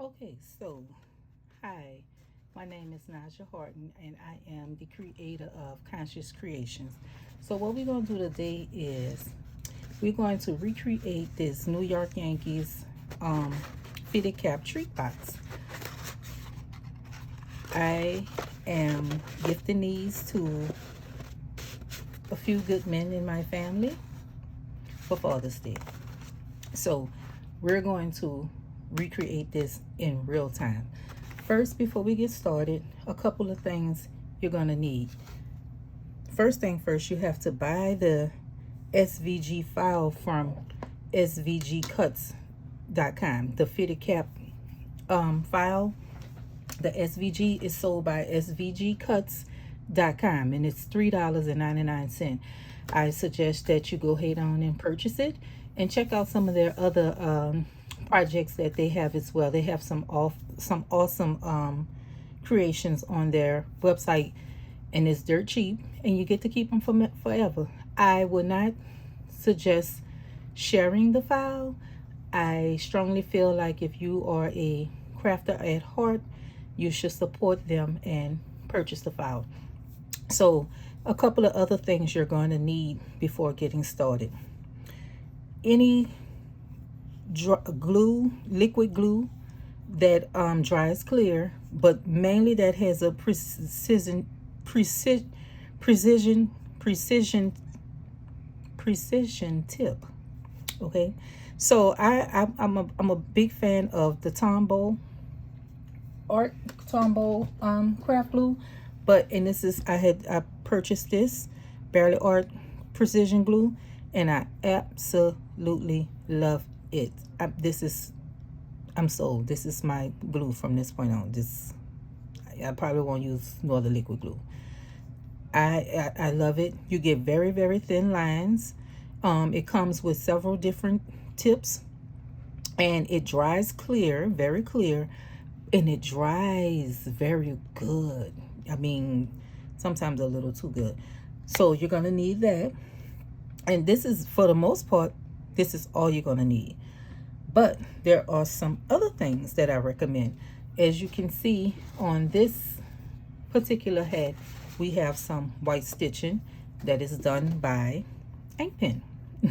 Okay, so hi, my name is Naja Horton, and I am the creator of Conscious Creations. So, what we're going to do today is we're going to recreate this New York Yankees fitted cap treat box. I am gifting these to a few good men in my family for Father's Day. So, we're going to recreate this in real time. First, before we get started, a couple of things you're going to need. First thing first, you have to buy the SVG file from svgcuts.com. The fitted cap file, the SVG is sold by svgcuts.com, and it's $3.99. I suggest that you go ahead on and purchase it and check out some of their other projects that they have as well. They have some awesome creations on their website, and it's dirt cheap, and you get to keep them for forever. I would not suggest sharing the file. I strongly feel like if you are a crafter at heart, you should support them and purchase the file. So a couple of other things you're going to need before getting started. Any glue, liquid glue that dries clear, but mainly that has a precision tip. Okay, so I'm a big fan of the Tombow craft glue, but and this is I purchased this Barely Art precision glue, and I absolutely love it. I'm sold. This is my glue from this point on. I probably won't use no other liquid glue. I love it. You get very, very thin lines. It comes with several different tips, and it dries clear, very clear, and it dries very good. I mean, sometimes a little too good. So you're gonna need that, and this is, for the most part, this is all you're gonna need. But there are some other things that I recommend. As you can see on this particular hat, we have some white stitching that is done by ink pen,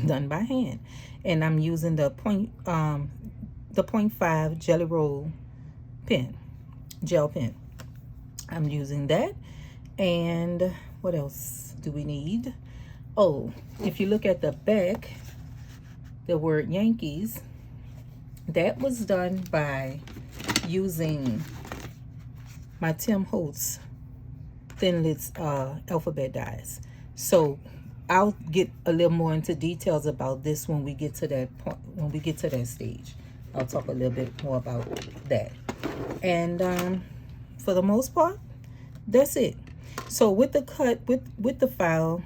done by hand, and I'm using the 0.5 Jelly Roll pen, gel pen. I'm using that. And what else do we need? Oh, if you look at the back, the word Yankees, that was done by using my Tim Holtz thin lids alphabet dies. So I'll get a little more into details about this when we get to that point. When we get to that stage, I'll talk a little bit more about that. And for the most part, that's it. So with the with the file,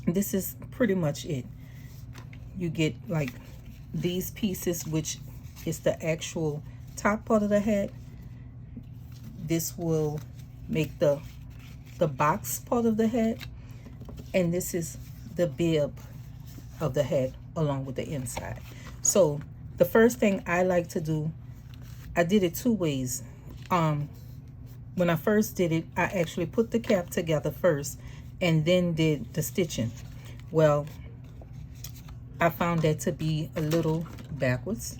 this is pretty much it. You get like these pieces, which is the actual top part of the hat. This will make the box part of the hat, and this is the bib of the hat along with the inside. So the first thing I like to do, I did it two ways. When I first did it, I actually put the cap together first and then did the stitching. Well, I found that to be a little backwards.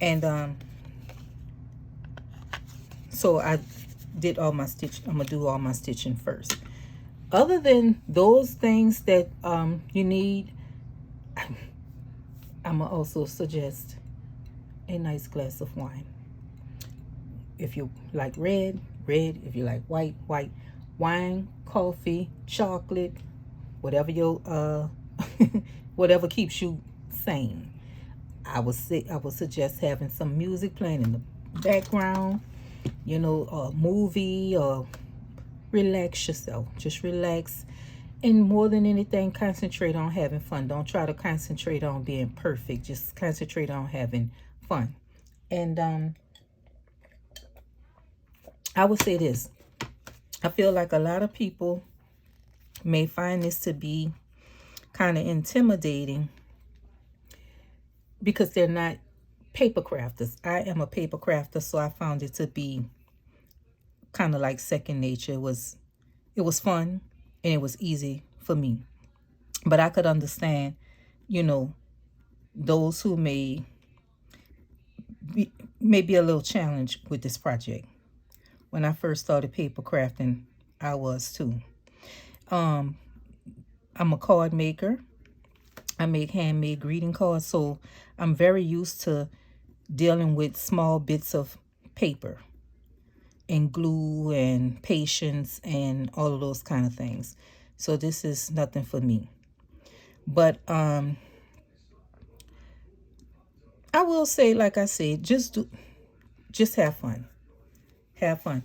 And so I did all my stitch. I'm gonna do all my stitching first. Other than those things that you need, I'm gonna also suggest a nice glass of wine. If you like red, red. If you like white, white. Wine, coffee, chocolate, whatever your whatever keeps you sane. I would suggest having some music playing in the background, you know, a movie, or relax yourself. Just relax, and more than anything, concentrate on having fun. Don't try to concentrate on being perfect. Just concentrate on having fun. And I would say this. I feel like a lot of people may find this to be kind of intimidating because they're not paper crafters. I am a paper crafter, so I found it to be kind of like second nature. It was fun and it was easy for me. But I could understand, you know, those who may be a little challenged with this project. When I first started paper crafting, I was too. I'm a card maker. I make handmade greeting cards, so I'm very used to dealing with small bits of paper and glue and patience and all of those kind of things. So this is nothing for me. But I will say, like I said, just have fun. Have fun.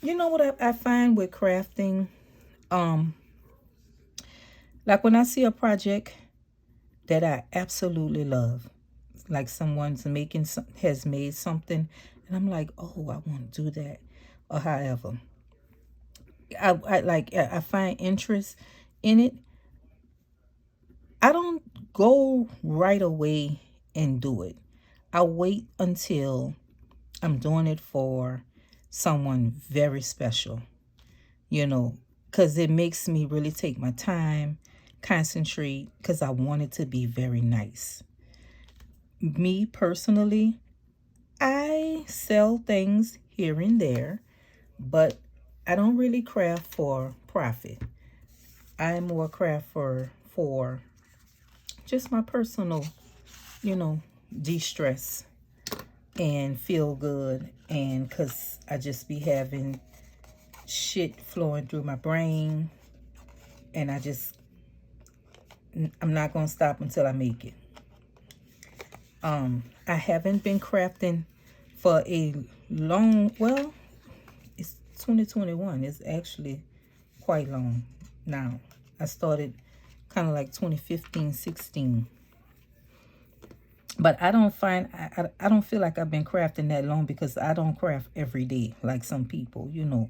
You know what I find with crafting? Like when I see a project that I absolutely love, like someone's has made something, and I'm like, oh, I want to do that, or however. I find interest in it. I don't go right away and do it. I wait until I'm doing it for someone very special, you know, because it makes me really take my time, concentrate, because I want it to be very nice. Me personally, I sell things here and there, but I don't really craft for profit. I am more craft for just my personal, you know, de-stress and feel good, and because I just be having shit flowing through my brain, and I'm not gonna stop until I make it. I haven't been crafting for a long, well, it's 2021. It's actually quite long now. I started kind of like 2015, 16. But I don't feel like I've been crafting that long, because I don't craft every day like some people, you know.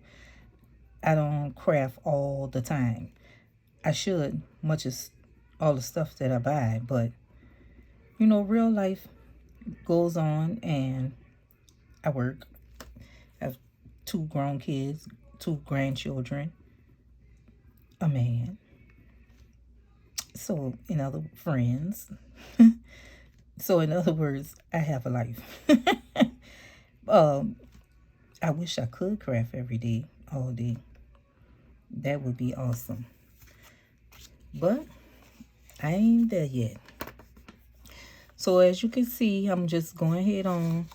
I don't craft all the time. I should, much as all the stuff that I buy, but you know, real life goes on, and I work. I have 2 grown kids, 2 grandchildren, a man. So, friends. So, in other words, I have a life. I wish I could craft every day, all day. That would be awesome. But I ain't there yet. So as you can see, I'm just going ahead on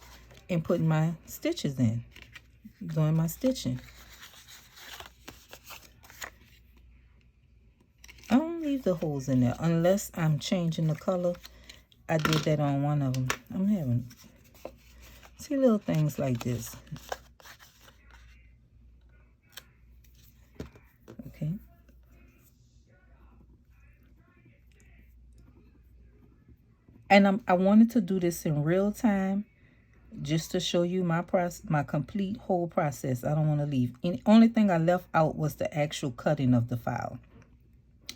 and putting my stitches in. Doing my stitching. I don't leave the holes in there unless I'm changing the color. I did that on one of them. I'm having, see, little things like this. Okay. And I wanted to do this in real time, just to show you my complete whole process. I don't want to leave. And only thing I left out was the actual cutting of the file.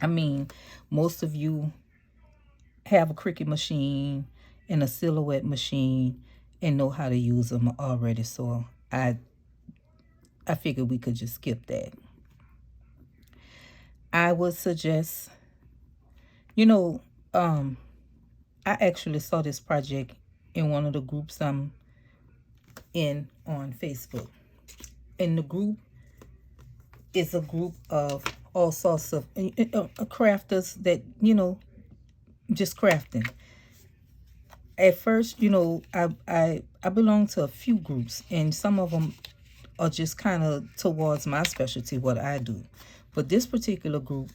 I mean, most of you have a Cricut machine and a silhouette machine and know how to use them already. So I figured we could just skip that. I would suggest, you know, I actually saw this project in one of the groups I'm in on Facebook. And the group is a group of all sorts of crafters that, you know, just crafting. At first, you know, I belong to a few groups, and some of them are just kind of towards my specialty, what I do. But this particular group,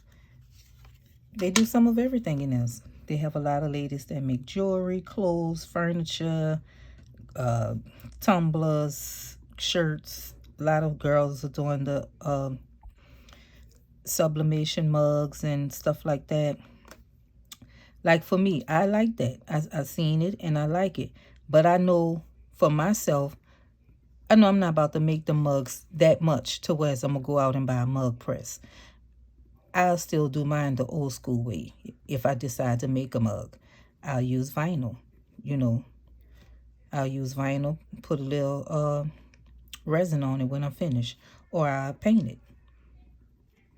they do some of everything in this. They have a lot of ladies that make jewelry, clothes, furniture, tumblers, shirts. A lot of girls are doing the sublimation mugs and stuff like that. Like for me, I like that. I've seen it and I like it. But I know for myself, I know I'm not about to make the mugs that much to where I'm going to go out and buy a mug press. I'll still do mine the old school way. If I decide to make a mug, I'll use vinyl, you know. I'll use vinyl, put a little resin on it when I'm finished, or I paint it.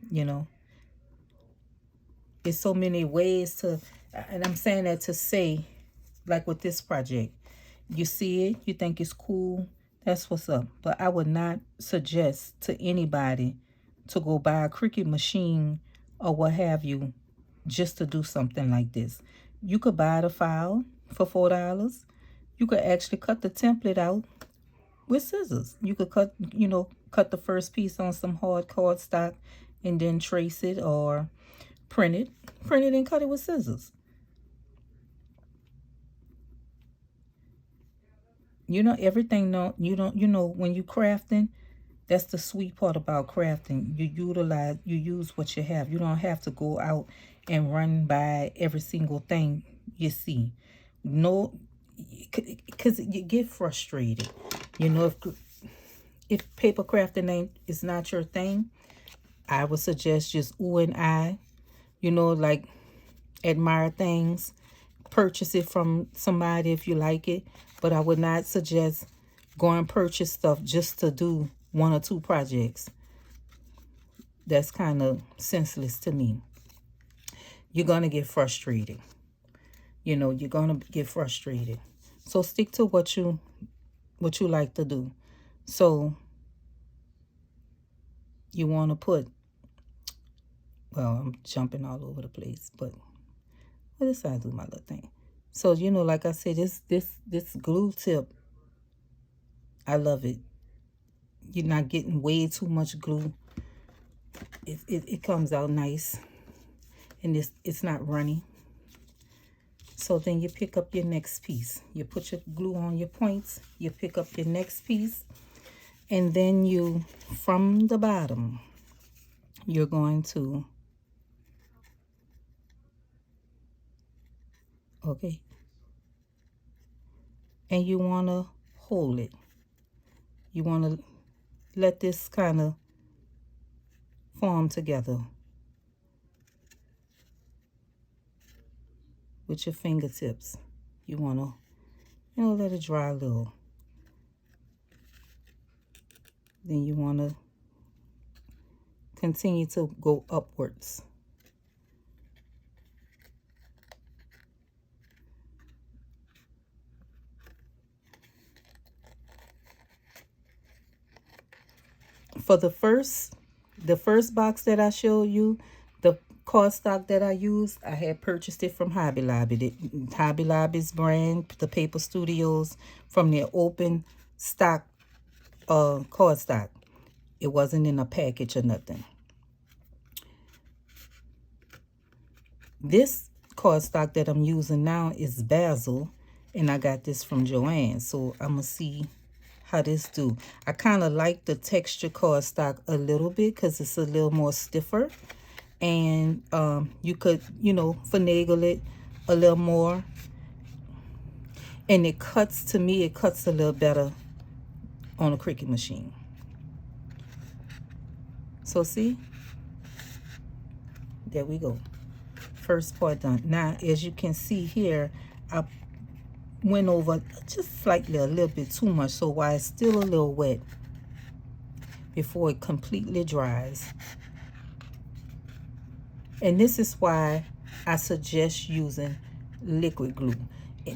You know, there's so many ways to, and I'm saying that to say, like with this project, you see it, you think it's cool, that's what's up. But I would not suggest to anybody to go buy a Cricut machine or what have you just to do something like this. You could buy the file for $4. You could actually cut the template out with scissors. You could cut, cut the first piece on some hard cardstock and then trace it, or print it and cut it with scissors. Everything, when you crafting, that's the sweet part about crafting. You use what you have. You don't have to go out and run by every single thing you see. No, because you get frustrated. If paper crafting is not your thing, I would suggest just ooh and I, like admire things, purchase it from somebody if you like it. But I would not suggest go and purchase stuff just to do 1 or 2 projects. That's kind of senseless to me. You're going to get frustrated. You're going to get frustrated. So stick to what you like to do. So you want to put, well, I'm jumping all over the place, but this is how I do my little thing. So, like I said, this glue tip, I love it. You're not getting way too much glue. It comes out nice, and it's not runny. So then you pick up your next piece. You put your glue on your points. You pick up your next piece, and then you, from the bottom, you're going to, okay, and you want to hold it. You want to let this kind of form together with your fingertips. You want to, let it dry a little. Then you want to continue to go upwards. For the first box that I showed you, the cardstock that I used, I had purchased it from Hobby Lobby. Hobby Lobby's brand, the Paper Studios, from their open stock cardstock. It wasn't in a package or nothing. This cardstock that I'm using now is Basil, and I got this from Joann. So I'm gonna see how this do. I kind of like the texture cardstock a little bit because it's a little more stiffer, and you could finagle it a little more, and it cuts, to me it cuts a little better on a Cricut machine. So see, there we go, first part done. Now as you can see here, I went over just slightly a little bit too much, so while it's still a little wet before it completely dries. And this is why I suggest using liquid glue,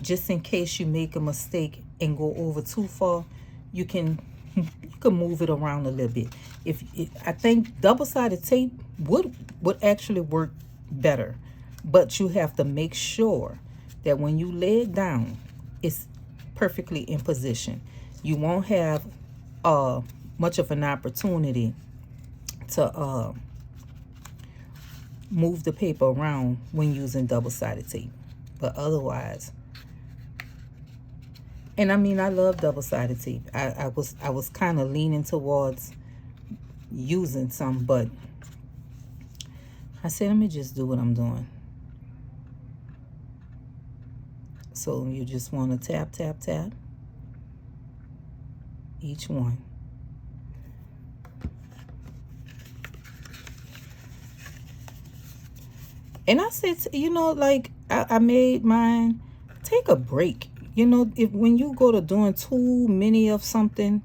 just in case you make a mistake and go over too far. You can move it around a little bit. I think double-sided tape would actually work better, but you have to make sure that when you lay it down, it's perfectly in position. You won't have much of an opportunity to move the paper around when using double-sided tape. But otherwise, and I mean, I love double-sided tape. I was kind of leaning towards using some, but I said, let me just do what I'm doing. So you just want to tap, tap, tap each one. And I said, like I made mine, take a break. you know, if when you go to doing too many of something,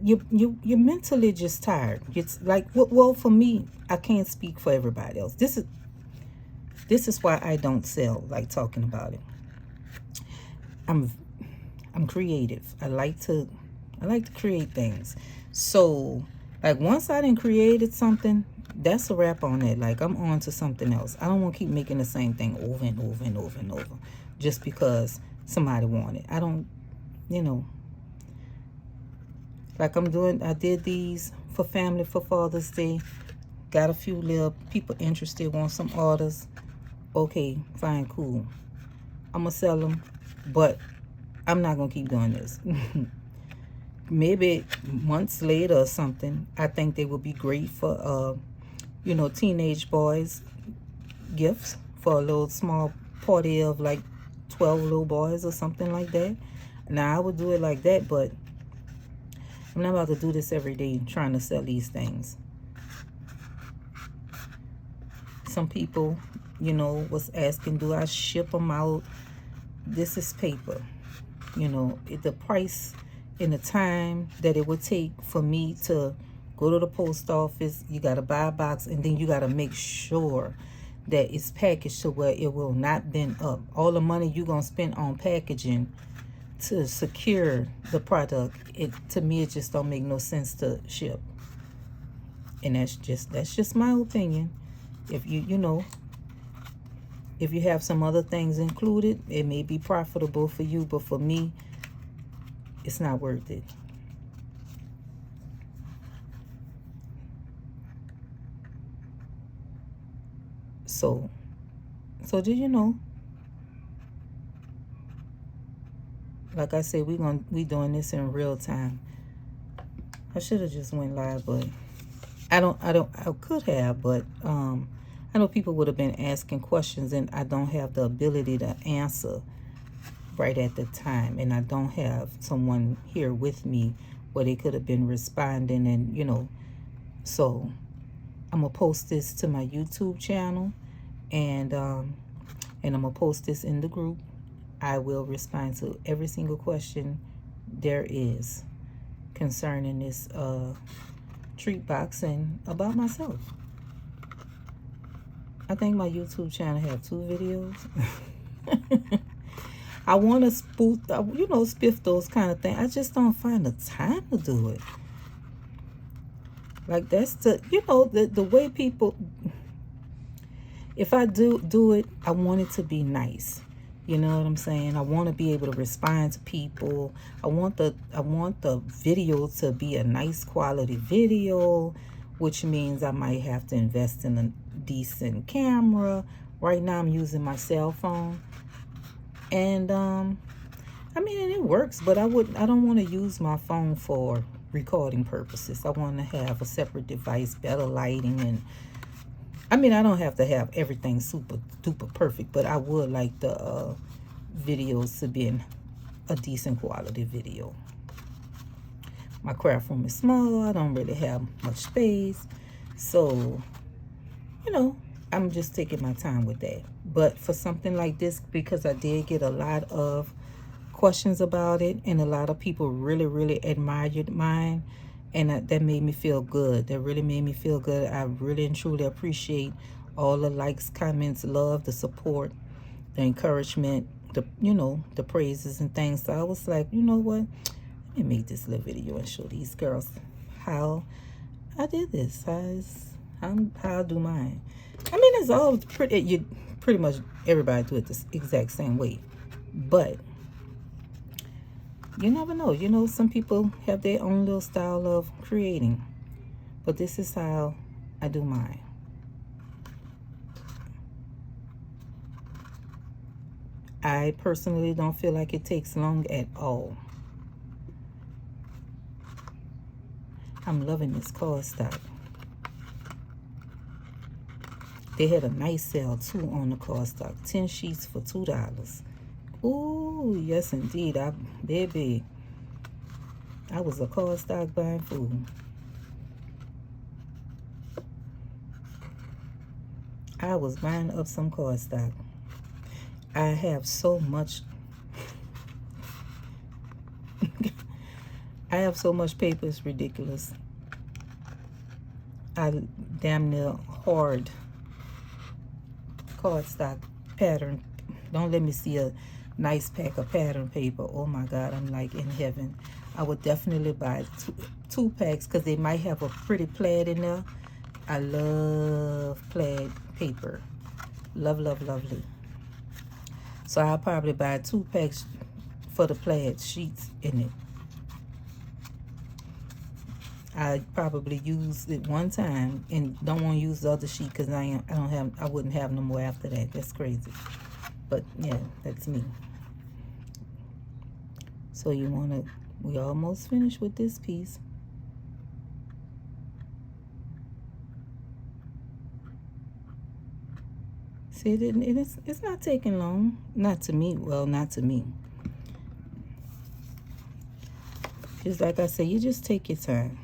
you're mentally just tired. It's like, well, for me, I can't speak for everybody else. This is why I don't sell, like talking about it. I'm creative. I like to create things. So like once I done created something, that's a wrap on it. Like I'm on to something else. I don't want to keep making the same thing over and over and over and over just because somebody wanted. I don't, you know, like I did these for family for Father's Day. Got a few little people interested, want some orders. Okay, fine, cool. I'm gonna sell them, but I'm not gonna keep doing this. Maybe months later or something, I think they would be great for you know, teenage boys gifts for a little small party of like 12 little boys or something like that. Now I would do it like that, but I'm not about to do this every day trying to sell these things. Some people, you know, was asking, do I ship them out? This is paper. You know, the price and the time that it would take for me to go to the post office, you got to buy a box, and then you got to make sure that it's packaged to where it will not bend up. All the money you're going to spend on packaging to secure the product, to me, it just don't make no sense to ship. And that's just my opinion. If you know, if you have some other things included, it may be profitable for you, but for me, it's not worth it. So did you know? Like I said, we doing this in real time. I should have just went live, but I could have, but I know people would have been asking questions, and I don't have the ability to answer right at the time, and I don't have someone here with me where they could have been responding, and you know, so I'm gonna post this to my YouTube channel, and I'm gonna post this in the group. I will respond to every single question there is concerning this treat box and about myself. I think my YouTube channel have 2 videos. I want to spoof, you know, spiff those kind of things. I just don't find the time to do it. Like that's the, you know, the way people, if I do it, I want it to be nice. You know what I'm saying? I want to be able to respond to people. I want the video to be a nice quality video, which means I might have to invest in a decent camera. Right now I'm using my cell phone. And I mean, it works, but I don't want to use my phone for recording purposes. I want to have a separate device, better lighting, and I mean, I don't have to have everything super duper perfect, but I would like the videos to be in a decent quality video. My craft room is small. I don't really have much space. So, you know, I'm just taking my time with that. But for something like this, because I did get a lot of questions about it, and a lot of people really, really admired mine, and that made me feel good. That really made me feel good. I really and truly appreciate all the likes, comments, love, the support, the encouragement, the, you know, the praises and things. So I was like, you know what? Let me make this little video and show these girls how I did this. How I do mine. I mean, it's all pretty much everybody do it the exact same way. But you never know. You know, some people have their own little style of creating. But this is how I do mine. I personally don't feel like it takes long at all. I'm loving this cardstock. They had a nice sale too on the cardstock. 10 sheets for $2. Ooh, yes indeed. Baby, I was a cardstock buying fool. I was buying up some cardstock. I have so much I have so much paper, it's ridiculous. I damn near hoard cardstock pattern. Don't let me see a nice pack of pattern paper. Oh my God, I'm like in heaven. I would definitely buy two packs because they might have a pretty plaid in there. I love plaid paper. Love, love, lovely. So I'll probably buy 2 packs for the plaid sheets in it. I probably used it one time and don't want to use the other sheet because I wouldn't have no more after that. That's crazy. But yeah, that's me. So we almost finished with this piece. See, it's not taking long. Not to me. Well, not to me. Just like I said, you just take your time.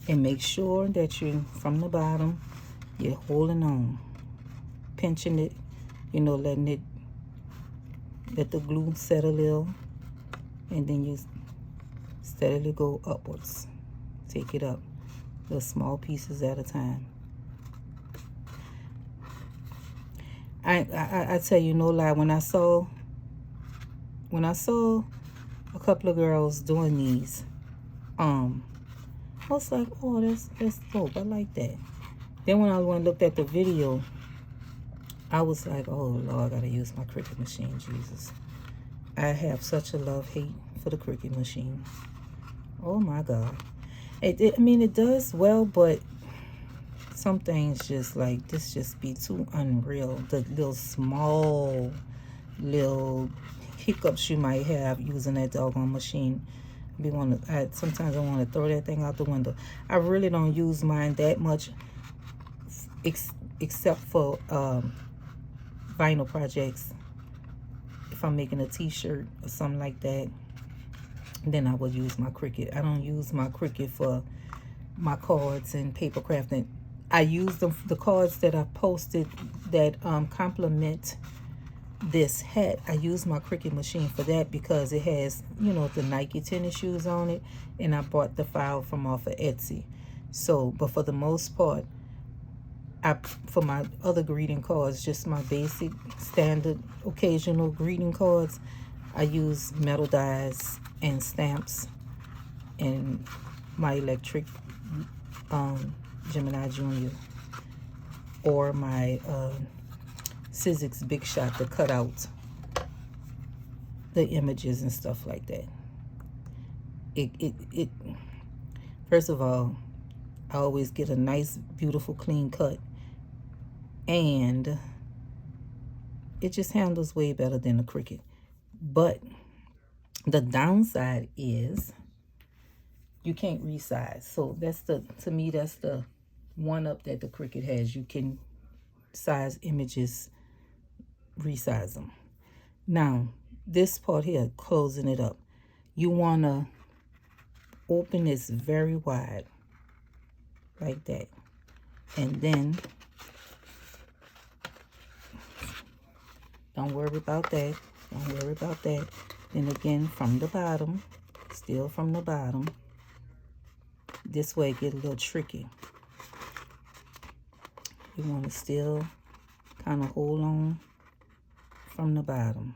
And make sure that you're from the bottom, you're holding on. Pinching it, letting let the glue set a little. And then you steadily go upwards. Take it up. Little small pieces at a time. I tell you no lie, when I saw a couple of girls doing these, I was like, oh, that's dope. I like that. Then when I went and looked at the video, I was like, oh Lord, I gotta use my Cricut machine, Jesus. I have such a love-hate for the Cricut machine. Oh my God. I mean, it does well, but some things just like this just be too unreal. The little small little hiccups you might have using that doggone machine. Sometimes I want to throw that thing out the window. I really don't use mine that much, except for vinyl projects. If I'm making a t-shirt or something like that, then I would use my Cricut. I don't use my Cricut for my cards and paper crafting. I use the cards that I posted that complement this hat. I use my Cricut machine for that because it has, the Nike tennis shoes on it, and I bought the file from off of Etsy. So, but for the most part, for my other greeting cards, just my basic, standard, occasional greeting cards, I use metal dies and stamps and my electric Gemini Junior, or my Sizzix Big Shot to cut out the images and stuff like that. First of all, I always get a nice, beautiful, clean cut, and it just handles way better than the Cricut. But the downside is you can't resize. So to me that's the one up that the Cricut has. You can size images, resize them. Now this part here, closing it up, you want to open this very wide like that, and then don't worry about that. Then again, from the bottom, still from the bottom, this way it get a little tricky. You want to still kind of hold on from the bottom.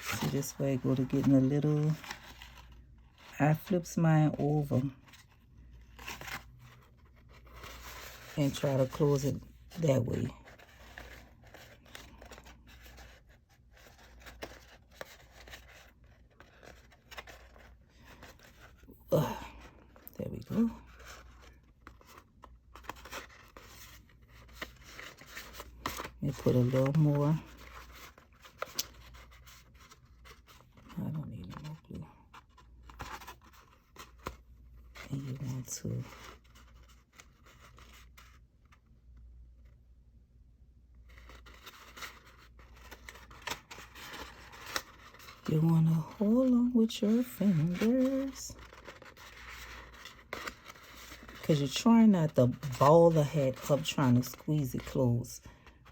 See, this way I go to getting a little, I flips mine over and try to close it that way. There we go. Let me put a little more. I don't need no more glue. And you want to hold on with your fingers. because you're trying not to ball the hat up trying to squeeze it closed.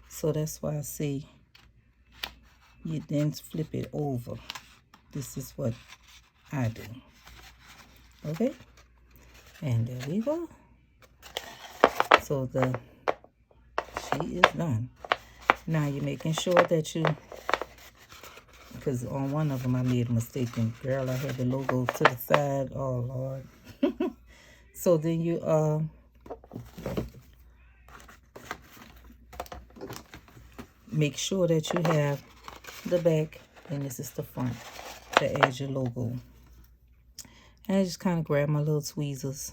So that's why I say you then flip it over. This is what I do. Okay, and there we go. So she is done. Now you're making sure that you, because on one of them I made a mistake, and girl, I had the logo to the side. Oh Lord. So then you make sure that you have the back, and this is the front to add your logo. And I just kind of grab my little tweezers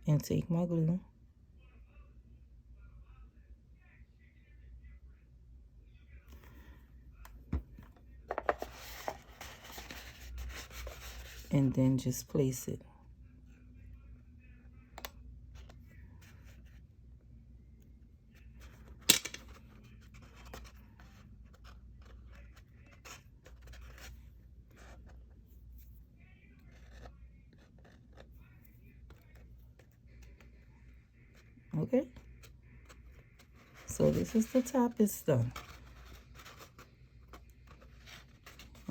and take my glue. And then just place it. Okay, so this is the top, it's done.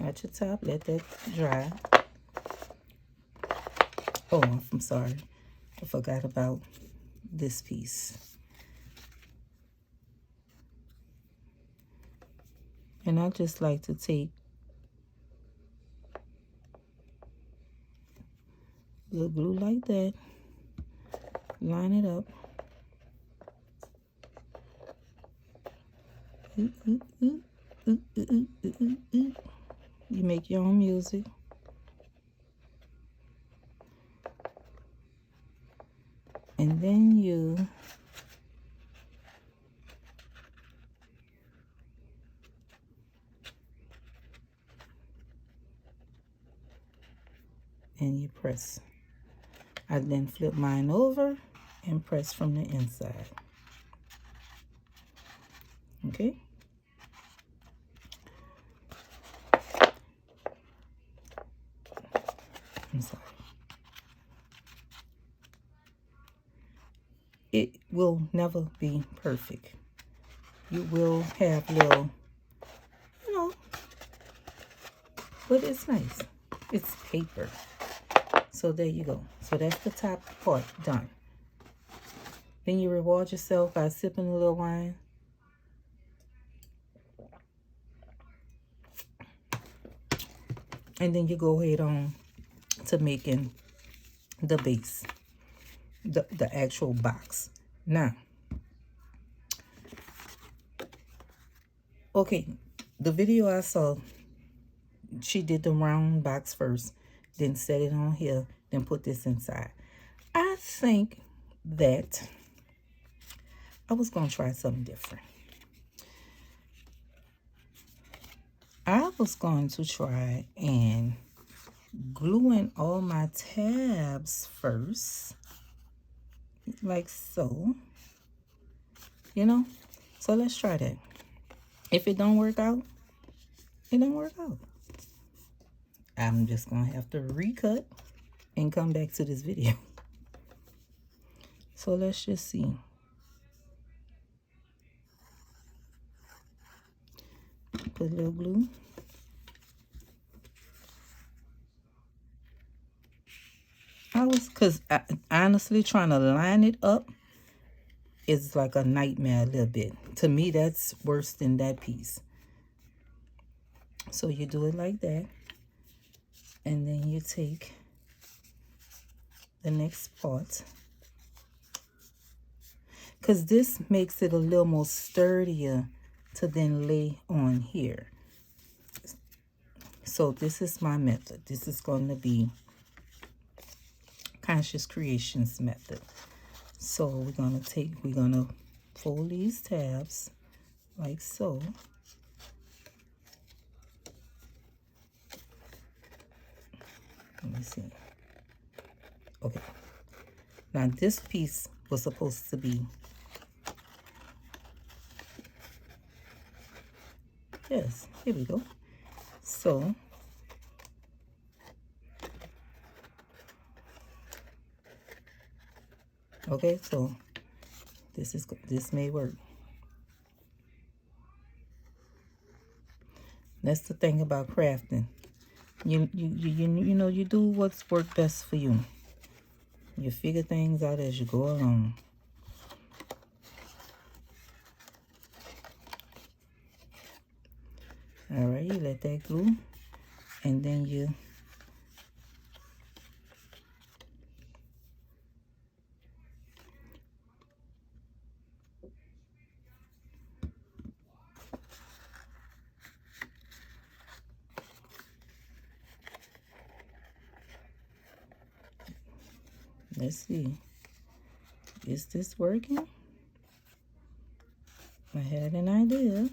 At your top, let that dry. Oh, I'm sorry, I forgot about this piece. And I just like to take the glue like that, line it up. You make your own music. And then you press. I then flip mine over and press from the inside. Okay. I'm sorry. It will never be perfect. You will have little, you know, but it's nice. It's paper. So there you go. So that's the top part done. Then you reward yourself by sipping a little wine. And then you go ahead on to making the base, the actual box. Now, okay, the video I saw, she did the round box first, then set it on here, then put this inside. I think that I was going to try something different. I was going to try and glue in all my tabs first, like so, you know. So let's try that. If it don't work out, it don't work out. I'm just gonna have to recut and come back to this video. So let's just see. Put a little glue. Cause honestly, trying to line it up is like a nightmare a little bit. To me, that's worse than that piece. So you do it like that. And then you take the next part. Because this makes it a little more sturdier to then lay on here. So this is my method. This is going to be Conscious Creations method. So we're going to fold these tabs like so. Let me see. Okay. Now this piece was supposed to be, yes, here we go. So Okay, so this may work. That's the thing about crafting. You know, you do what's worked best for you. You figure things out as you go along. All right, you let that glue, and then you let's see. Is this working? I had an idea.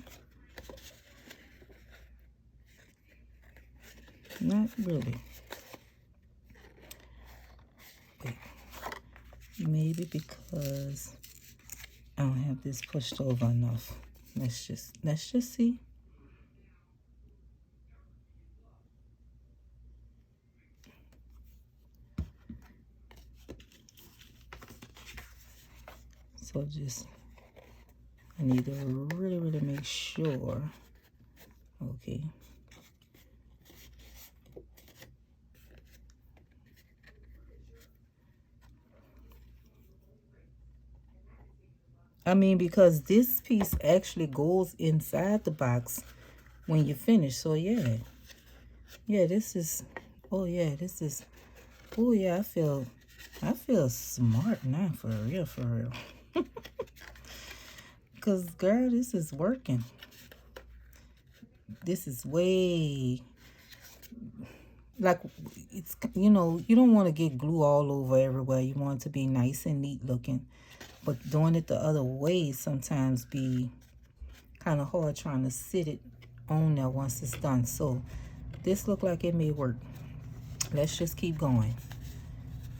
Not really. Wait. Maybe because I don't have this pushed over enough. Let's just see. So I need to really make sure. Okay. I mean, because this piece actually goes inside the box when you finish. So yeah. Yeah, this is, oh yeah, this is, oh yeah, I feel smart now, for real, for real. Because, girl, this is working. This is way, like, it's, you know, you don't want to get glue all over everywhere. You want it to be nice and neat looking. But doing it the other way sometimes be kind of hard, trying to sit it on there once it's done. So this look like it may work. Let's just keep going.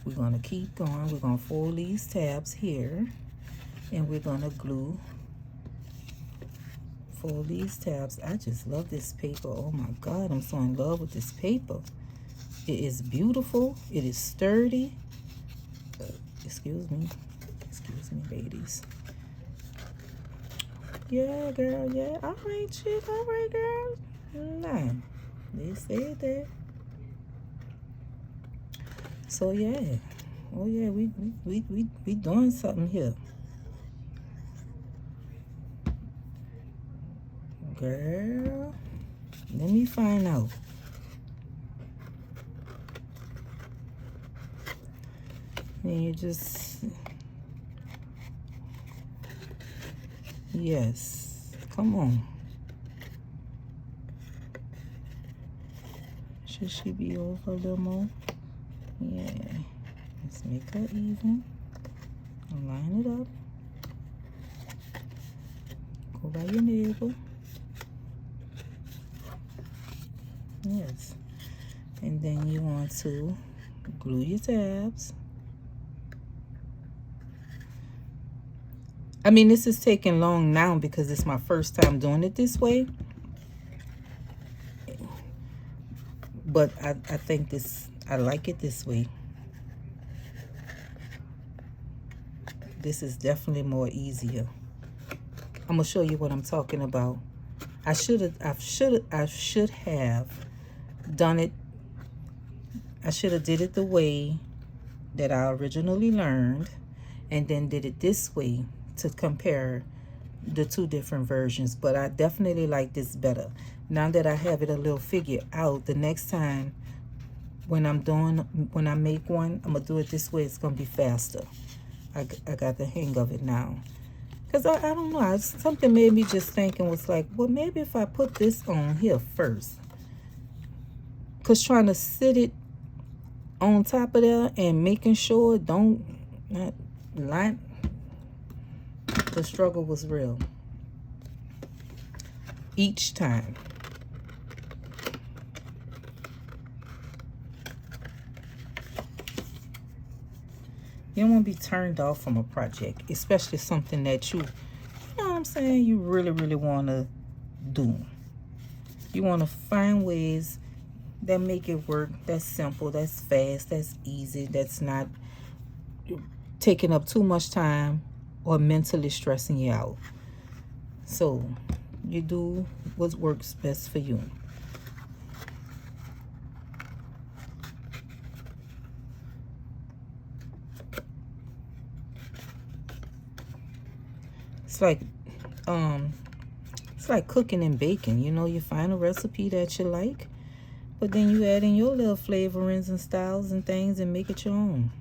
We're going to keep going. We're going to fold these tabs here, and we're going to glue. Fold these tabs. I just love this paper. Oh my God, I'm so in love with this paper. It is beautiful. It is sturdy. Excuse me, ladies. Yeah, girl, yeah. All right, chick. All right, girl. Nah, they said that. So yeah. Oh yeah, we doing something here. Girl, let me find out. And you just, yes, come on. Should she be over a little more? Yeah, let's make her even. Line it up. Go by your navel. Yes, and then you want to glue your tabs. I mean, this is taking long now because it's my first time doing it this way. But I think I like it this way. This is definitely more easier. I'm gonna show you what I'm talking about. I should have done it. I should have did it the way that I originally learned, and then did it this way to compare the two different versions. But I definitely like this better. Now that I have it a little figured out, the next time when I make one, I'm gonna do it this way. It's gonna be faster. I got the hang of it now. Because I don't know, something made me just thinking, was like, well, maybe if I put this on here first. Because trying to sit it on top of there and making sure it don't not line, the struggle was real. Each time. You don't want to be turned off from a project, especially something that you know what I'm saying, you really want to do. You want to find ways that make it work, that's simple, that's fast, that's easy, that's not taking up too much time or mentally stressing you out. So you do what works best for you. It's like cooking and baking. You know, you find a recipe that you like, but then you add in your little flavorings and styles and things and make it your own.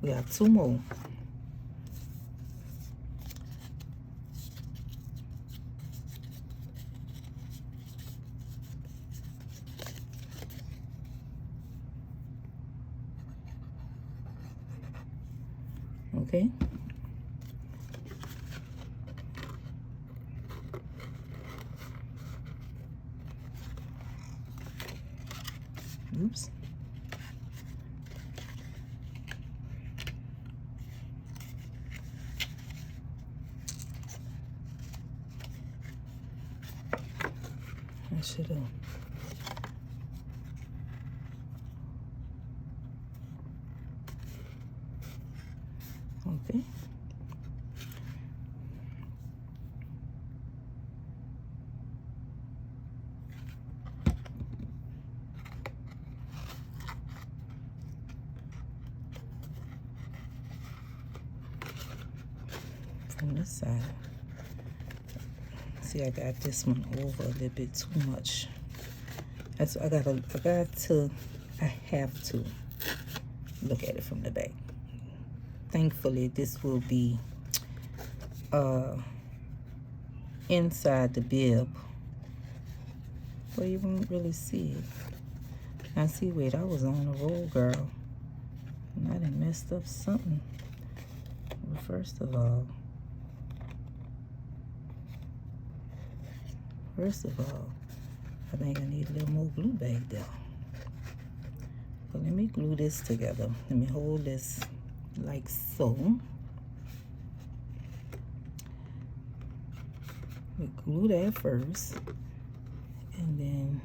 We have 2 more. Okay. Oops. I should have. Okay. From this side. See, I got this one over a little bit too much. That's I have to look at it from the back. Thankfully, this will be inside the bib, but you won't really see it. Now see, wait, I was on a roll, girl, and I done messed up something. Well, first of all, I think I need a little more glue back there. But let me glue this together. Let me hold this like so. We glue that first, and then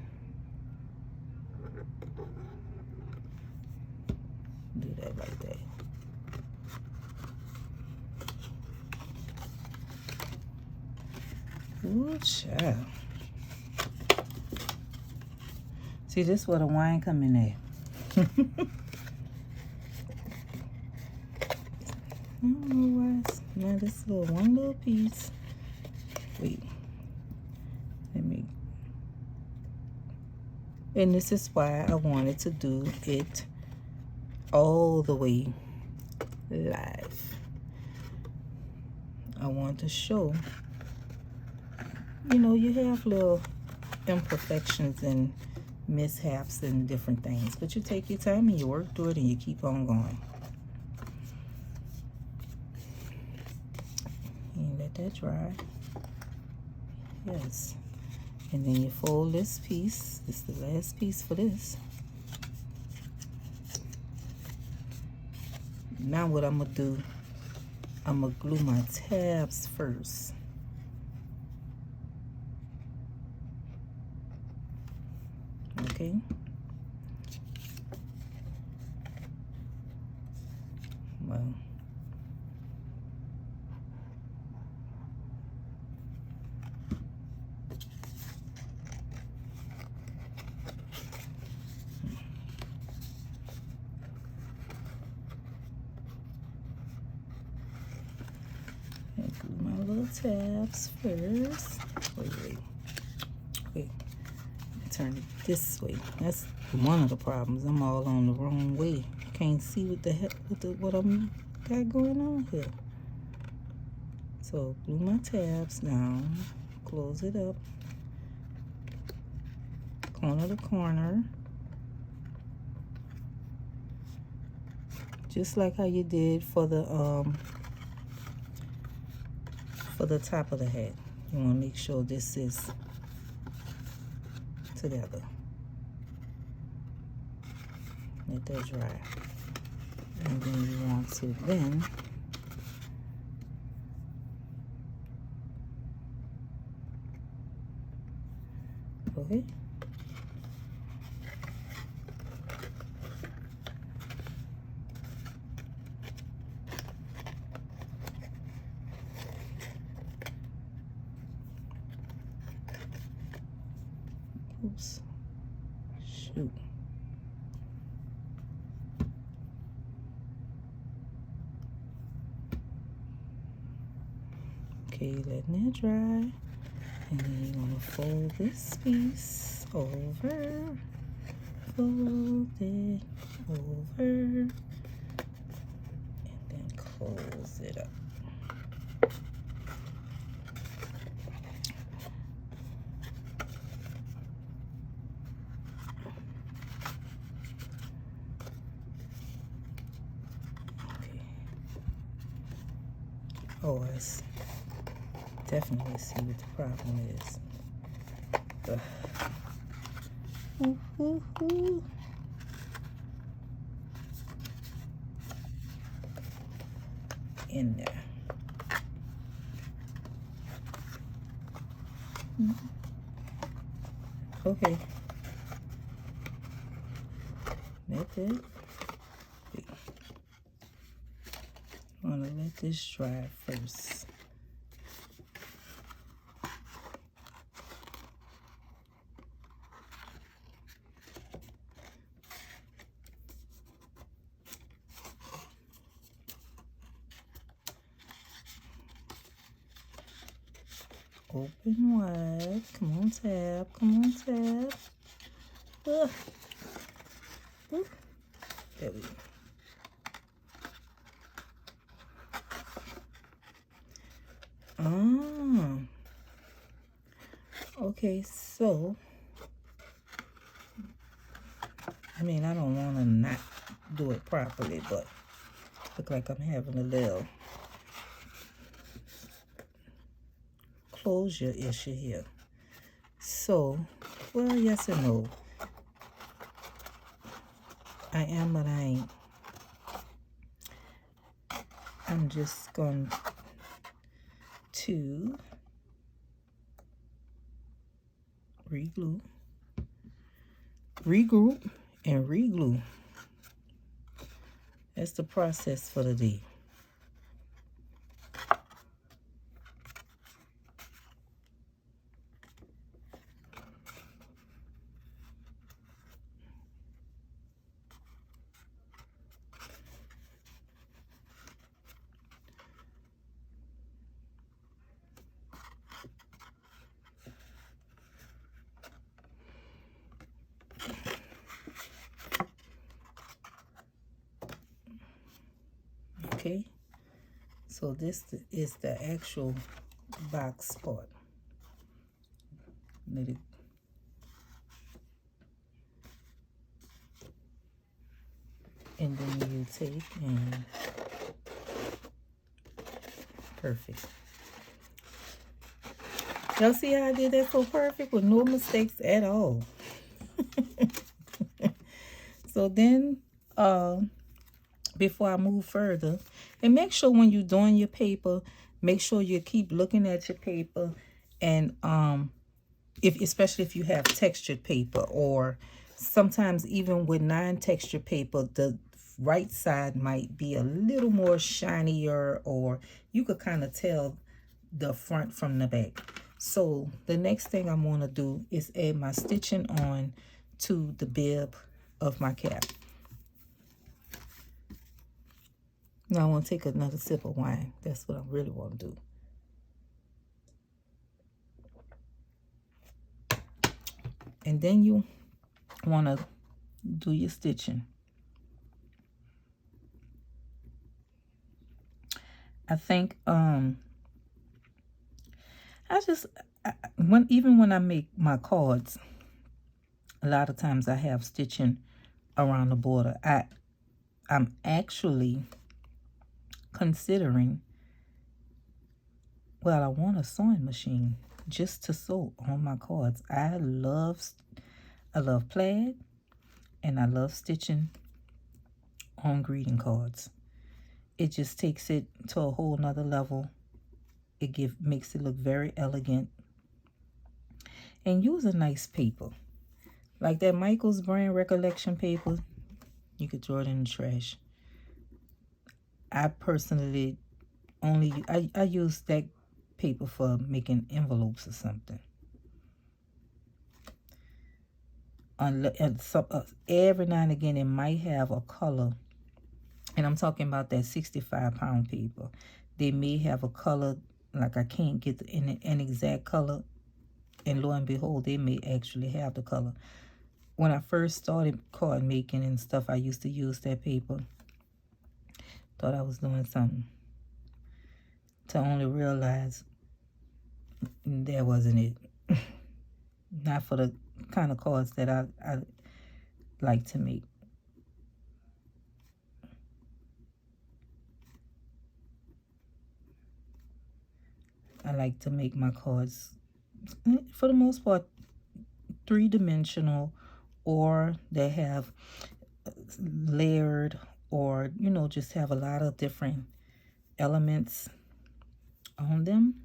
do that like that. Ooh, child. See, this is where the wine come in at. I don't know why it's now this little one little piece. Wait. Let me. And this is why I wanted to do it all the way live. I want to show, you know, you have little imperfections and mishaps and different things, but you take your time and you work through it and you keep on going. And let that dry. Yes. And then you fold this piece. This is the last piece for this. Now what I'm gonna do, I'm gonna glue my tabs first. Okay. Well. And glue my little tabs first. Wait. Turn it this way. That's one of the problems. I'm all on the wrong way. Can't see what the heck what I'm got going on here. So glue my tabs down, close it up, corner to corner, just like how you did for the top of the hat. You want to make sure this is together. Let that dry. And then you want to then Okay. Oops. Shoot. Okay, letting it dry. And then you want to fold this piece over. Fold it over. And then close it up. Oh, I definitely see what the problem is. In there. Okay. That's it. I'm gonna let this dry first. Open wide. Come on, tab. Come on, tab. There we go. Okay, so I mean, I don't want to not do it properly, but look like I'm having a little closure issue here. So, well, yes and no. I am, but I ain't. I'm just going to reglue, regroup, and reglue. That's the process for the day. Okay, so this is the actual box part. Let it and then you take and perfect. Y'all see how I did that so perfect with no mistakes at all. So then before I move further, and make sure when you're doing your paper, make sure you keep looking at your paper, and especially if you have textured paper, or sometimes even with non-textured paper, the right side might be a little more shinier, or you could kind of tell the front from the back. So the next thing I'm going to do is add my stitching on to the bib of my cap. Now I want to take another sip of wine. That's what I really want to do. And then you want to do your stitching. I think even when I make my cards, a lot of times I have stitching around the border. I'm actually considering, well, I want a sewing machine just to sew on my cards. I love plaid, and I love stitching on greeting cards. It just takes it to a whole nother level. It makes it look very elegant. And use a nice paper. Like that Michaels brand recollection paper, you could throw it in the trash. I personally I use that paper for making envelopes or something. Every now and again it might have a color, and I'm talking about that 65-pound paper. They may have a color, like I can't get an exact color, and lo and behold, they may actually have the color. When I first started card making and stuff, I used to use that paper. Thought I was doing something, to only realize that wasn't it. Not for the kind of cards that I like to make. I like to make my cards, for the most part, three-dimensional, or they have layered, or, you know, just have a lot of different elements on them.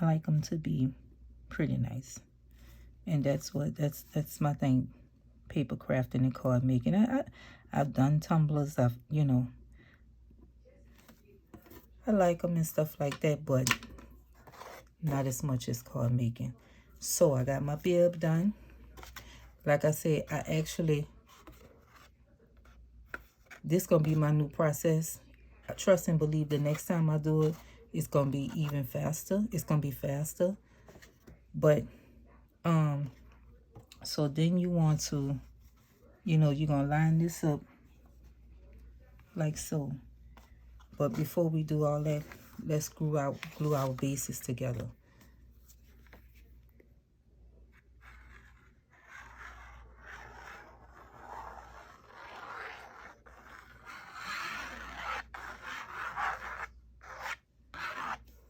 I like them to be pretty nice. And that's my thing, paper crafting and card making. I've done tumblers. You know, I like them and stuff like that, but not as much as card making. So I got my bib done. Like I said, this gonna be my new process. I trust and believe the next time I do it, it's gonna be even faster. It's gonna be faster. But so then you want to, you know, you're gonna line this up like so. But before we do all that, let's glue our bases together.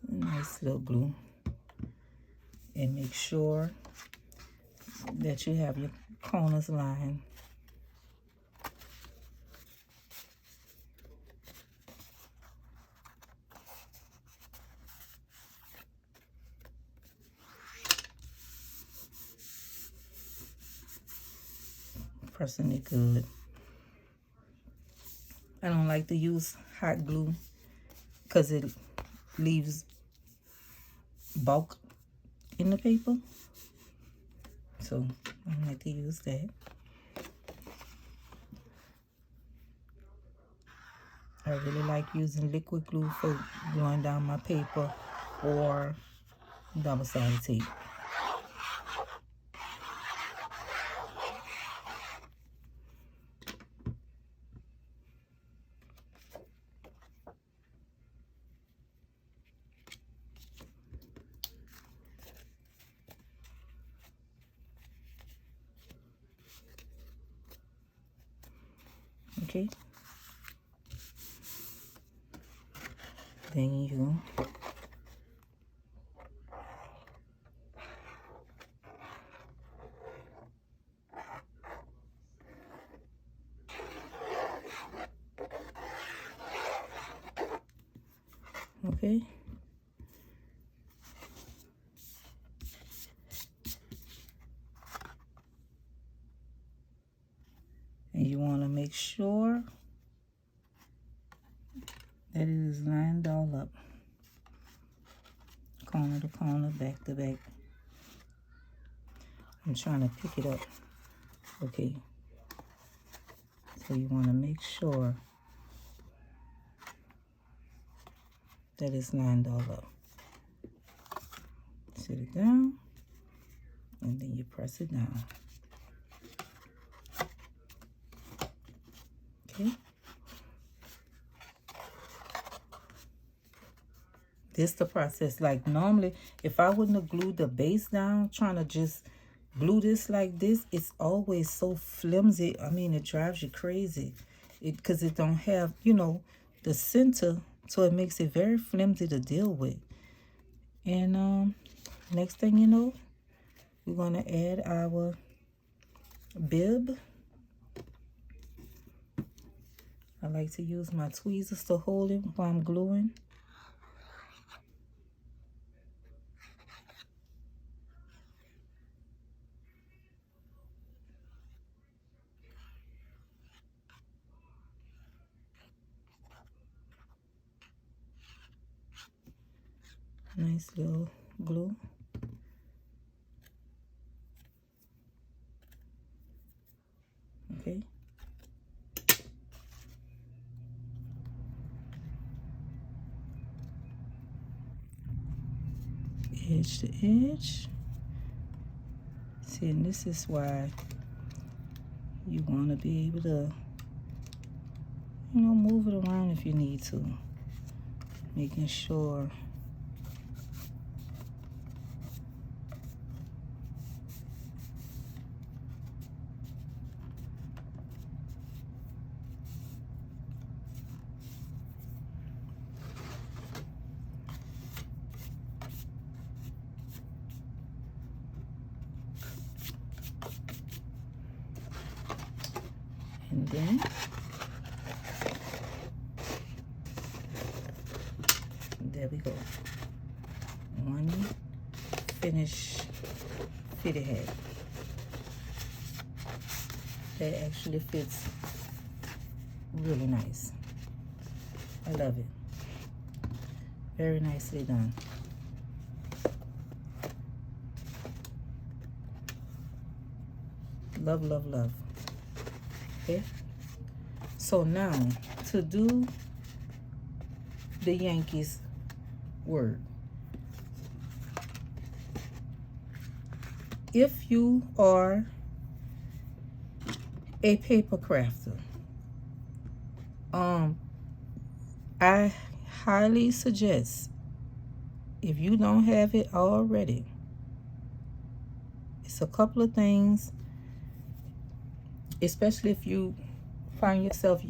Nice little glue. And make sure that you have your corners lined. Pressing it good. I don't like to use hot glue because it leaves bulk in the paper. So I don't like to use that. I really like using liquid glue for gluing down my paper, or double-sided tape. Okay. Then you okay. And you want to make sure that it is lined all up, corner to corner, back to back. I'm trying to pick it up. Okay. So you want to make sure that it's lined all up. Sit it down, and then you press it down. Okay. This the process. Like normally, if I wouldn't have glued the base down, trying to just glue this like this, it's always so flimsy. I mean, it drives you crazy. Because it don't have, you know, the center, so it makes it very flimsy to deal with. And next thing you know, we're gonna add our bib. I like to use my tweezers to hold it while I'm gluing. Nice little glue. Okay. Edge to edge. See, and this is why you want to be able to, you know, move it around if you need to. Making sure and then there we go. One finish fitted hat. That actually fits really nice. I love it. Very nicely done. Love, love, love. Okay. So now to do the Yankees word. If you are a paper crafter, I highly suggest, if you don't have it already, it's a couple of things, especially if you find yourself,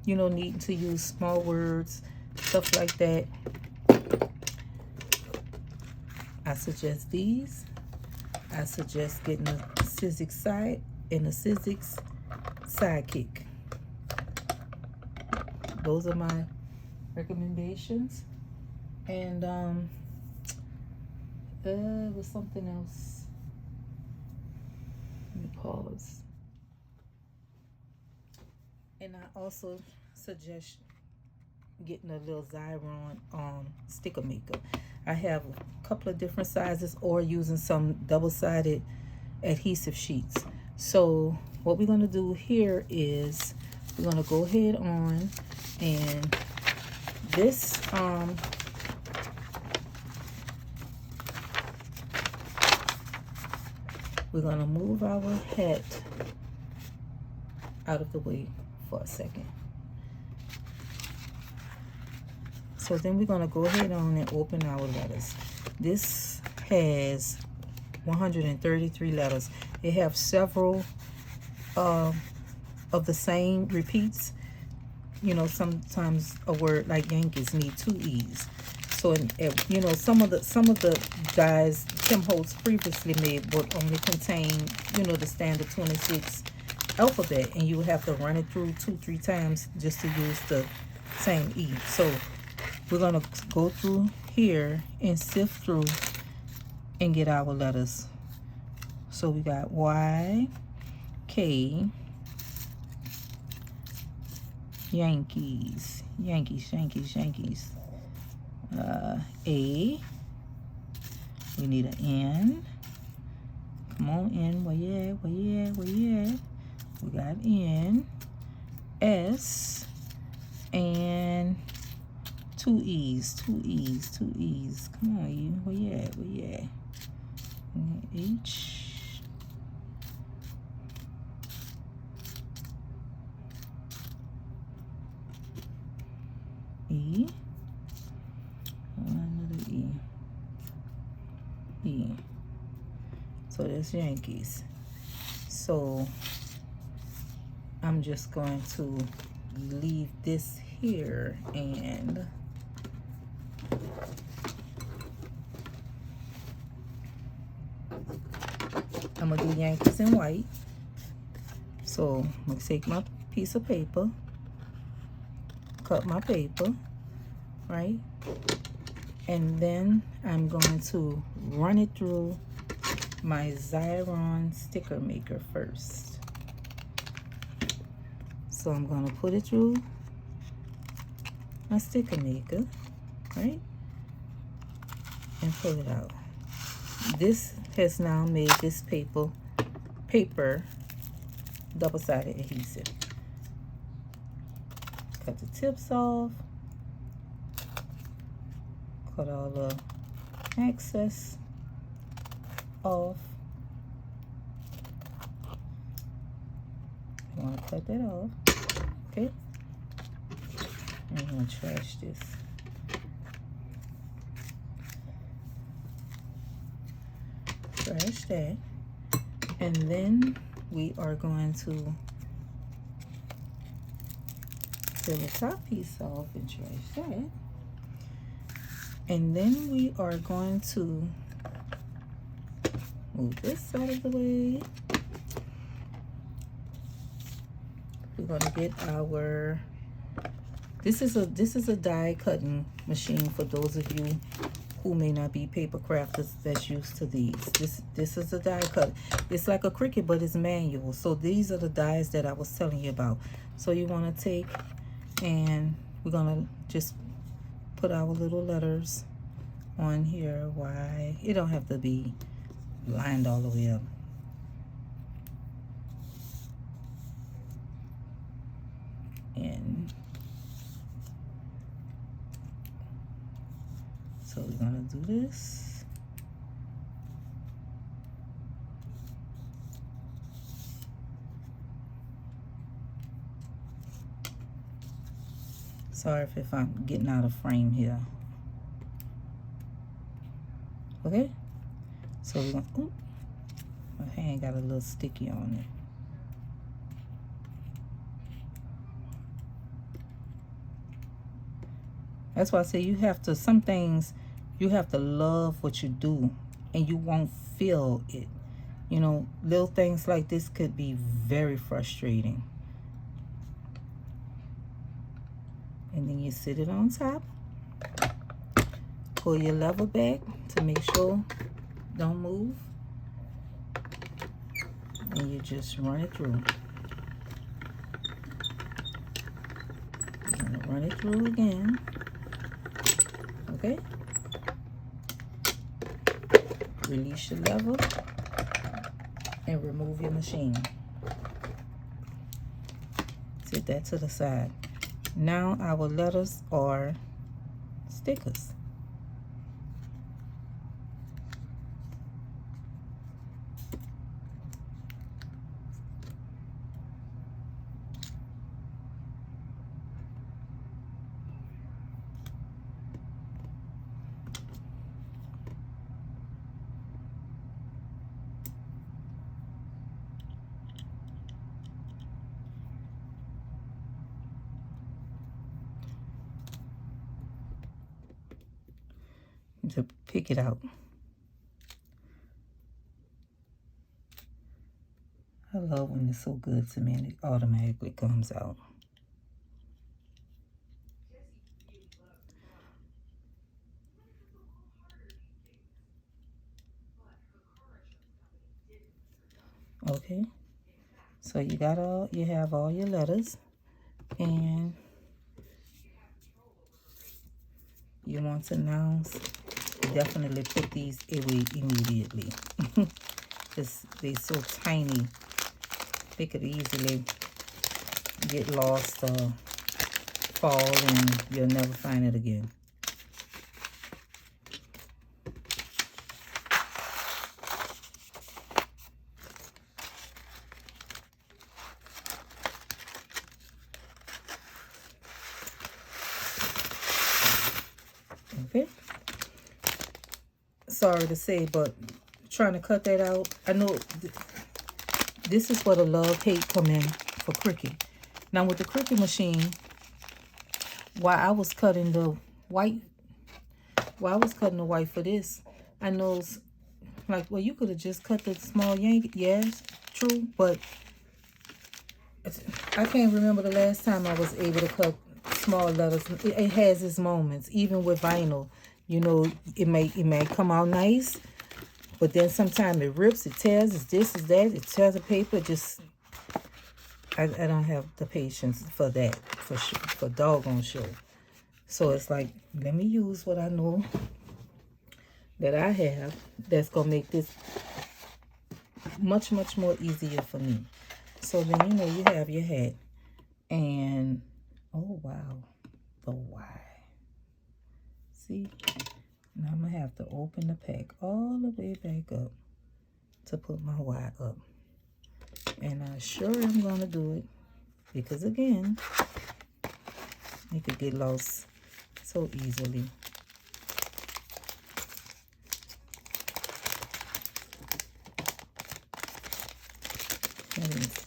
you know, needing to use small words, stuff like that. I suggest these. I suggest getting a Sizzix Side and a Sizzix Sidekick. Those are my recommendations. And was something else. Let me pause. And I also suggest getting a little Xyron sticker maker. I have a couple of different sizes, or using some double-sided adhesive sheets. So what we're going to do here is we're going to go ahead on, and this we're going to move our hat out of the way for a second. So then we're going to go ahead on and open our letters. This has 133 letters. It have several of the same repeats. You know, sometimes a word like Yankees need 2 E's. So, you know, some of the dies Tim Holtz previously made would only contain, you know, the standard 26 alphabet, and you would have to run it through 2-3 times just to use the same E. So we're gonna go through here and sift through and get our letters. So we got Y, K, Yankees, Yankees, Yankees, Yankees. A, we need an N. Come on, N, where you at, where you at, where you at? We got N, S, and 2 E's, 2 E's, 2 E's. Come on, you, where you at, where you at? H, E, another E, E. So that's Yankees. So I'm just going to leave this here, and I'm gonna do Yankees in white. So I'm gonna take my piece of paper, cut my paper, right? And then I'm going to run it through my Xyron sticker maker first. So I'm going to put it through my sticker maker, right? and pull it out. This has now made this paper double-sided adhesive. Cut the tips off. Cut all the excess off. I want to cut that off. Okay. And I'm going to trash this. Trash that. And then we are going to peel the top piece off and trash that. And then we are going to move this out of the way. We're going to get our, this is a die cutting machine for those of you who may not be paper crafters that's used to these. This is a die cut. It's like a Cricut, but it's manual. So these are the dies that I was telling you about. So you want to take, and we're going to just put our little letters on here. Why? It don't have to be lined all the way up. And so we're gonna do this. Sorry if I'm getting out of frame here. Okay, so we're gonna, ooh, my hand got a little sticky on it. That's why I say you have to, some things, you have to love what you do and you won't feel it. You know, little things like this could be very frustrating. And then you sit it on top. Pull your lever back to make sure don't move. And you just run it through. You're gonna run it through again. Okay. Release your lever and remove your machine. Set that to the side. Now our letters are stickers. To pick it out. I love when it's so good to me and it automatically comes out. Okay, so you got all, you have all your letters, and you want to now definitely put these away immediately. Because they're so tiny, they could easily get lost or fall and you'll never find it again. Okay. Sorry to say, but trying to cut that out. I know this is where the love-hate come in for Cricut. Now with the Cricut machine, while I was cutting the white, for this, I know it's like, well, you could have just cut the small Yankee. Yes, true, but I can't remember the last time I was able to cut small letters. It has its moments, even with vinyl. You know, it may come out nice, but then sometimes it rips, it tears, it's this, it's that, it tears the paper. Just, I don't have the patience for that, for sure, for doggone sure. So it's like, let me use what I know that I have that's going to make this much, much more easier for me. So then, you know, you have your hat. And, oh, wow. The Y. See? Now I'm going to have to open the pack all the way back up to put my Y up. And I sure am going to do it. Because, again, you could get lost so easily.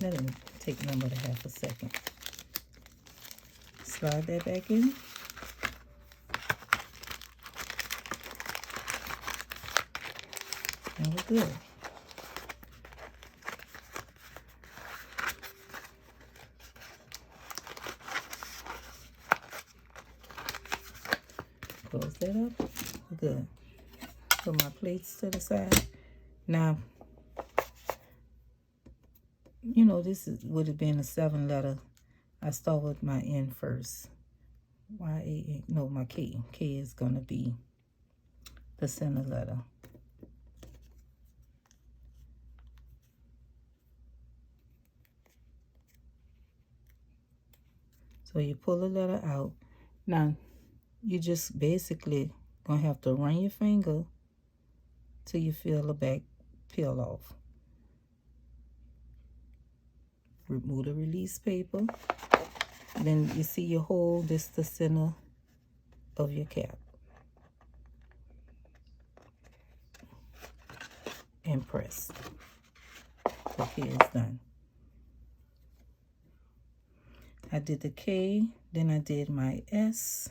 Let him take no more than half a second. Slide that back in. And we're good. Close that up. We're good. Put my plates to the side. Now, you know, would have been a 7-letter. I start with my N first. Y-A-N, no, my K. K is going to be the center letter. So you pull the letter out. Now, you just basically going to have to run your finger till you feel the back peel off. Remove the release paper. Then you see you hold this the center of your cap. And press. The K is done. I did the K, then I did my S.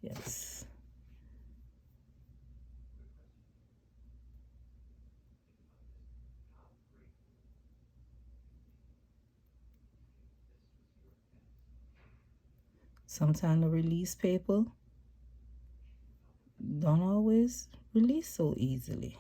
Yes. Sometimes the release paper don't always release so easily.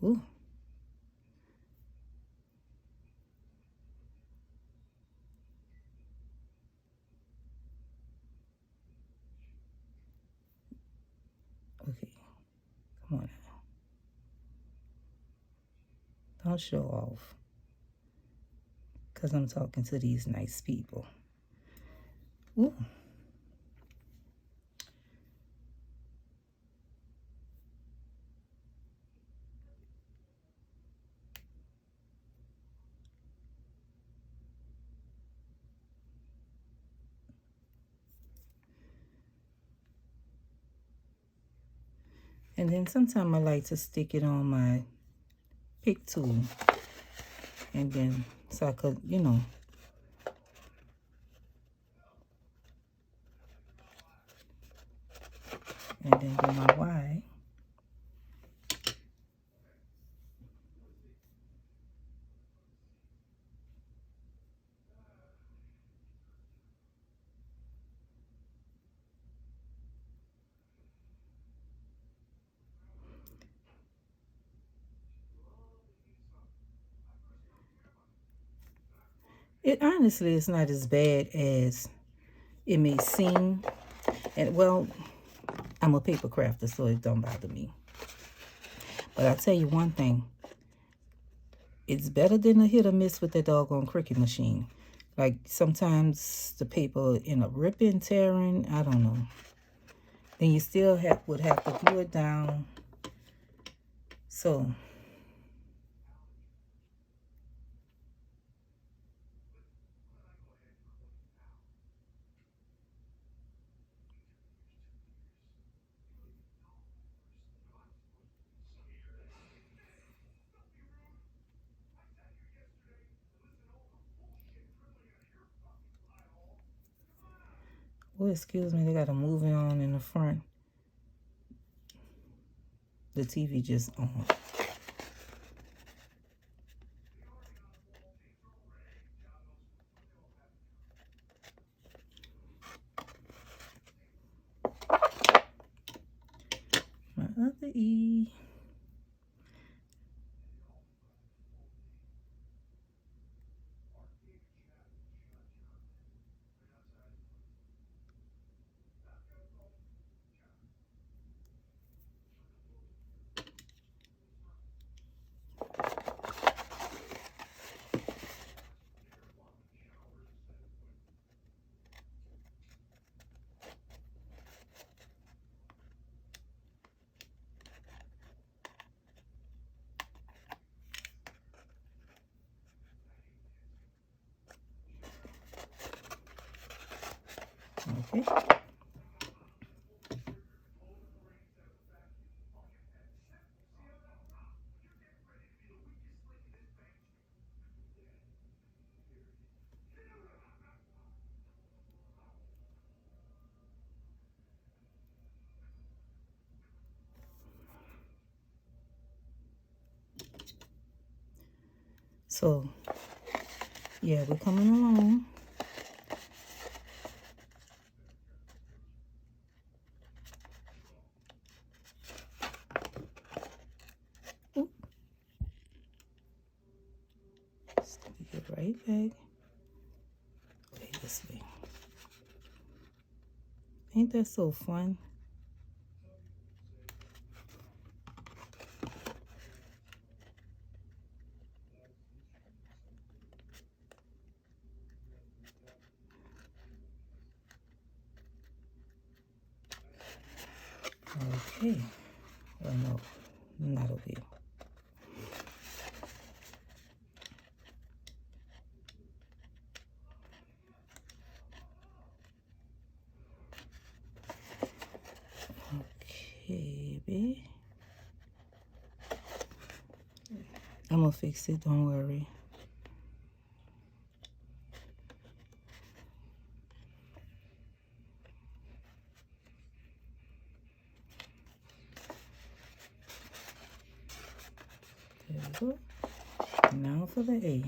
Ooh. Okay. Come on now. Don't show off. Because I'm talking to these nice people. Ooh. And then sometimes I like to stick it on my pick tool. And then, so I could, you know. And then do my Y. It honestly is not as bad as it may seem. And well, I'm a paper crafter, so it don't bother me. But I'll tell you one thing. It's better than a hit or miss with that doggone Cricut machine. Like sometimes the paper end up ripping, tearing, I don't know. Then you still would have to glue it down. So oh, excuse me, they got a movie on in the front. The TV just on. E. Okay. So, yeah, we're coming along. Oop. Stick it right back. Okay, this way. Ain't that so fun? Okay. Well, no, not over here. Okay, baby. I'm gonna fix it, don't worry. There we go. Now for the A.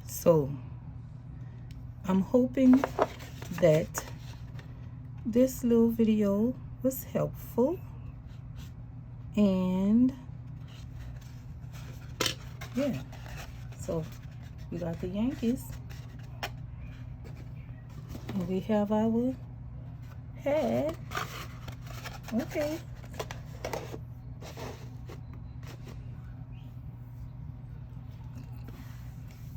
So, I'm hoping that this little video was helpful, and yeah, so we got the Yankees, and we have our hat. Okay.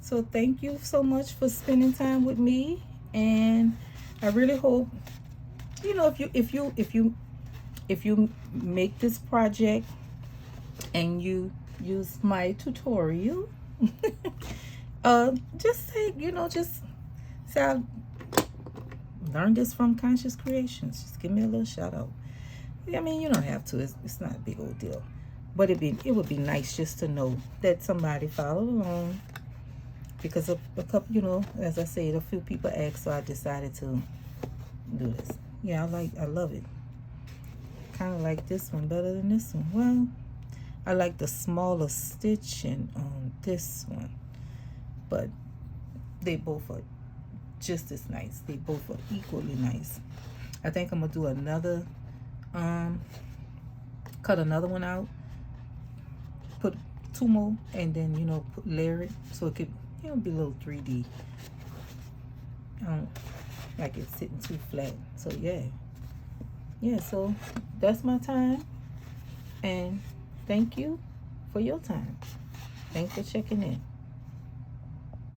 So thank you so much for spending time with me, and I really hope, you know, if you make this project and you use my tutorial, just say, you know, just say I learned this from Conscious Creations. Just give me a little shout out. I mean, you don't have to. It's not a big old deal, but it would be nice just to know that somebody followed along. Because a couple, you know, as I said, a few people asked, so I decided to do this. Yeah, I love it. Kind of like this one better than this one. Well, I like the smaller stitching on this one, but they both are just as nice. They both are equally nice. I think I'm gonna do another, cut another one out, put 2 more, and then, you know, layer it so it could, you know, be a little 3D. I don't like it sitting too flat. So yeah, so that's my time, and thank you for your time. Thanks for checking in.